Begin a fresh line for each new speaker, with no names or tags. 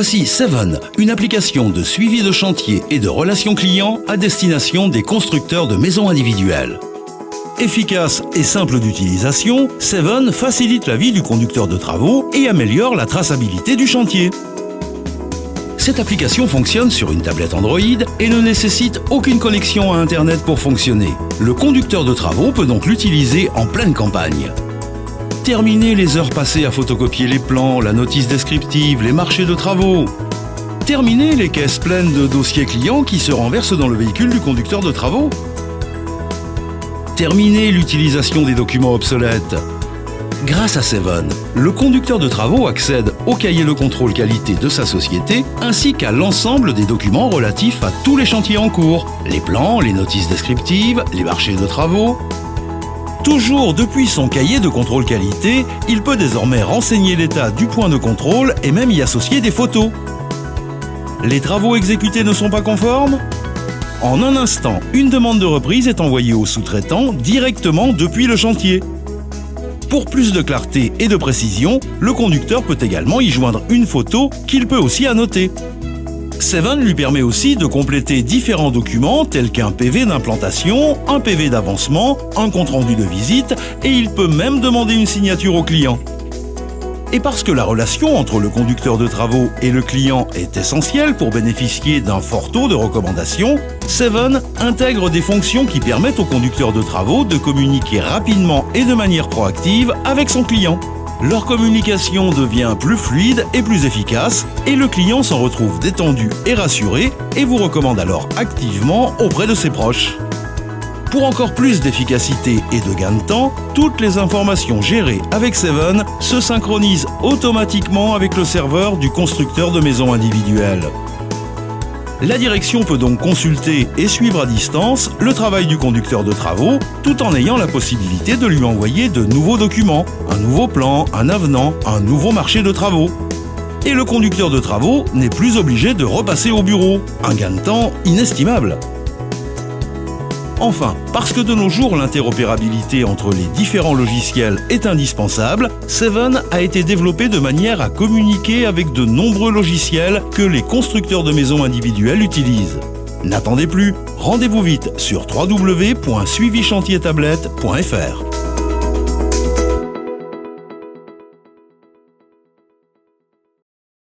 Voici Seven, une application de suivi de chantier et de relations clients à destination des constructeurs de maisons individuelles. Efficace et simple d'utilisation, Seven facilite la vie du conducteur de travaux et améliore la traçabilité du chantier. Cette application fonctionne sur une tablette Android et ne nécessite aucune connexion à Internet pour fonctionner. Le conducteur de travaux peut donc l'utiliser en pleine campagne. Terminez les heures passées à photocopier les plans, la notice descriptive, les marchés de travaux. Terminez les caisses pleines de dossiers clients qui se renversent dans le véhicule du conducteur de travaux. Terminez l'utilisation des documents obsolètes. Grâce à Seven, le conducteur de travaux accède au cahier de contrôle qualité de sa société ainsi qu'à l'ensemble des documents relatifs à tous les chantiers en cours, les plans, les notices descriptives, les marchés de travaux. Toujours depuis son cahier de contrôle qualité, il peut désormais renseigner l'état du point de contrôle et même y associer des photos. Les travaux exécutés ne sont pas conformes ? En un instant, une demande de reprise est envoyée au sous-traitant directement depuis le chantier. Pour plus de clarté et de précision, le conducteur peut également y joindre une photo qu'il peut aussi annoter. Seven lui permet aussi de compléter différents documents tels qu'un PV d'implantation, un PV d'avancement, un compte-rendu de visite et il peut même demander une signature au client. Et parce que la relation entre le conducteur de travaux et le client est essentielle pour bénéficier d'un fort taux de recommandation, Seven intègre des fonctions qui permettent au conducteur de travaux de communiquer rapidement et de manière proactive avec son client. Leur communication devient plus fluide et plus efficace et le client s'en retrouve détendu et rassuré et vous recommande alors activement auprès de ses proches. Pour encore plus d'efficacité et de gain de temps, toutes les informations gérées avec Seven se synchronisent automatiquement avec le serveur du constructeur de maisons individuelles. La direction peut donc consulter et suivre à distance le travail du conducteur de travaux tout en ayant la possibilité de lui envoyer de nouveaux documents, un nouveau plan, un avenant, un nouveau marché de travaux. Et le conducteur de travaux n'est plus obligé de repasser au bureau, un gain de temps inestimable. Enfin, parce que de nos jours l'interopérabilité entre les différents logiciels est indispensable, Seven a été développé de manière à communiquer avec de nombreux logiciels que les constructeurs de maisons individuelles utilisent. N'attendez plus, rendez-vous vite sur www.suivichantier-tablette.fr.